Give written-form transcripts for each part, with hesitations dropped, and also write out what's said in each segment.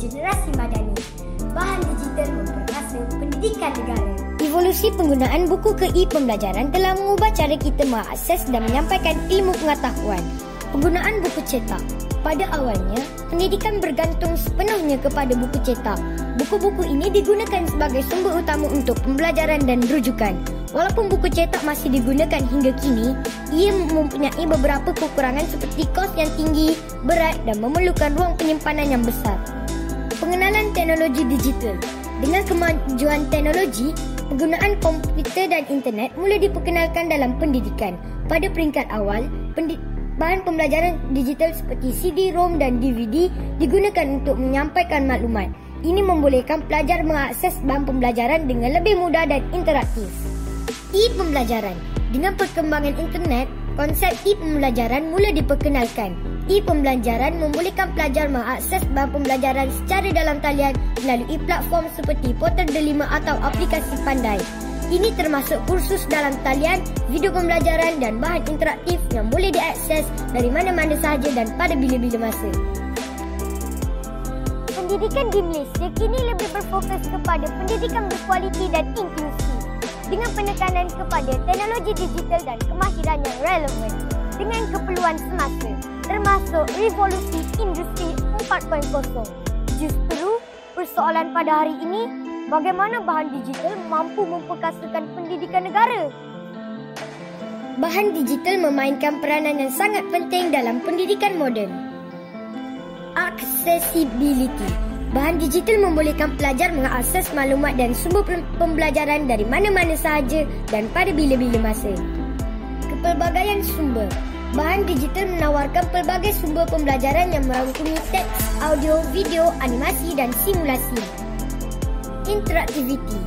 generasi madani. Bahan digital memperkasa pendidikan negara. Evolusi penggunaan buku ke e-pembelajaran telah mengubah cara kita mengakses dan menyampaikan ilmu pengetahuan. Penggunaan buku cetak. Pada awalnya, pendidikan bergantung sepenuhnya kepada buku cetak. Buku-buku ini digunakan sebagai sumber utama untuk pembelajaran dan rujukan. Walaupun buku cetak masih digunakan hingga kini, ia mempunyai beberapa kekurangan seperti kos yang tinggi, berat dan memerlukan ruang penyimpanan yang besar. Pengenalan teknologi digital. Dengan kemajuan teknologi, penggunaan komputer dan internet mula diperkenalkan dalam pendidikan. Pada peringkat awal, bahan pembelajaran digital seperti CD-ROM dan DVD digunakan untuk menyampaikan maklumat. Ini membolehkan pelajar mengakses bahan pembelajaran dengan lebih mudah dan interaktif. E-pembelajaran. Dengan perkembangan internet, konsep e-pembelajaran mula diperkenalkan. E-pembelajaran membolehkan pelajar mengakses bahan pembelajaran secara dalam talian melalui platform seperti Portal Delima atau aplikasi Pandai. Ini termasuk kursus dalam talian, video pembelajaran dan bahan interaktif yang boleh diakses dari mana-mana sahaja dan pada bila-bila masa. Pendidikan di Malaysia kini lebih berfokus kepada pendidikan berkualiti dan inklusif dengan penekanan kepada teknologi digital dan kemahiran yang relevan dengan keperluan semasa, termasuk revolusi industri 4.0. Justru, persoalan pada hari ini, bagaimana bahan digital mampu memperkasakan pendidikan negara? Bahan digital memainkan peranan yang sangat penting dalam pendidikan moden. Accessibility. Bahan digital membolehkan pelajar mengakses maklumat dan sumber pembelajaran dari mana-mana sahaja dan pada bila-bila masa. Kepelbagaian sumber. Bahan digital menawarkan pelbagai sumber pembelajaran yang merangkumi teks, audio, video, animasi dan simulasi. Interaktiviti.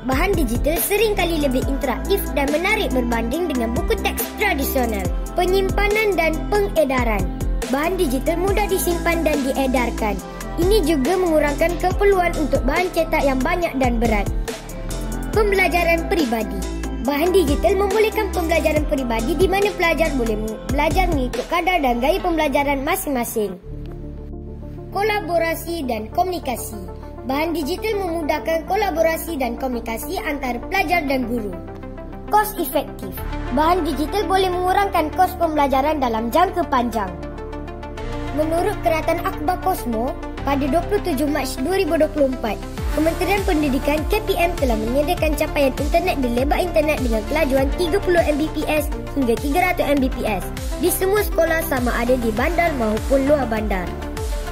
Bahan digital seringkali lebih interaktif dan menarik berbanding dengan buku teks tradisional. Penyimpanan dan pengedaran. Bahan digital mudah disimpan dan diedarkan. Ini juga mengurangkan keperluan untuk bahan cetak yang banyak dan berat. Pembelajaran peribadi. Bahan digital membolehkan pembelajaran peribadi di mana pelajar boleh belajar mengikut kadar dan gaya pembelajaran masing-masing. Kolaborasi dan komunikasi. Bahan digital memudahkan kolaborasi dan komunikasi antara pelajar dan guru. Kos efektif. Bahan digital boleh mengurangkan kos pembelajaran dalam jangka panjang. Menurut Kerajaan Akhbar Kosmo, pada 27 Mac 2024, Kementerian Pendidikan KPM telah menyediakan capaian internet di lebar internet dengan kelajuan 30 Mbps hingga 300 Mbps di semua sekolah sama ada di bandar maupun luar bandar.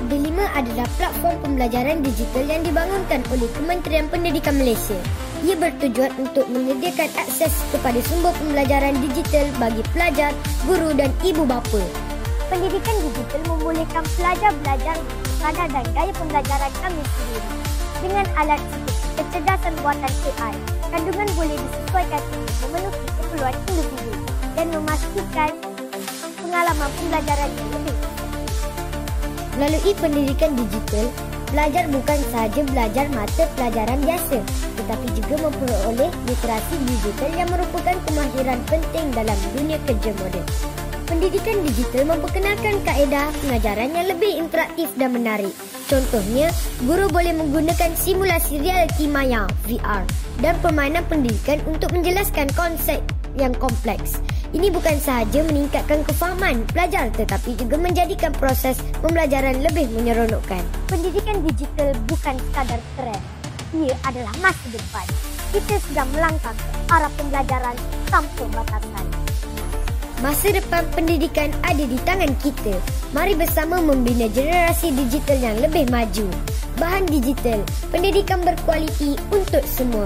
D5 adalah platform pembelajaran digital yang dibangunkan oleh Kementerian Pendidikan Malaysia. Ia bertujuan untuk menyediakan akses kepada sumber pembelajaran digital bagi pelajar, guru dan ibu bapa. Pendidikan digital membolehkan pelajar belajar kadar dan gaya pembelajaran kami sendiri. Dengan alat seperti kecerdasan buatan AI, kandungan boleh disesuaikan untuk memenuhi keperluan individu dan memastikan pengalaman pembelajaran yang lebih. Melalui pendidikan digital, pelajar bukan sahaja belajar mata pelajaran biasa, tetapi juga memperoleh literasi digital yang merupakan kemahiran penting dalam dunia kerja moden. Pendidikan digital memperkenalkan kaedah pengajaran yang lebih interaktif dan menarik. Contohnya, guru boleh menggunakan simulasi realiti maya (VR) dan permainan pendidikan untuk menjelaskan konsep yang kompleks. Ini bukan sahaja meningkatkan kefahaman pelajar tetapi juga menjadikan proses pembelajaran lebih menyeronokkan. Pendidikan digital bukan sekadar trend. Ia adalah masa depan. Kita sedang melangkah ke arah pembelajaran tanpa batasan. Masa depan pendidikan ada di tangan kita. Mari bersama membina generasi digital yang lebih maju. Bahan digital, pendidikan berkualiti untuk semua.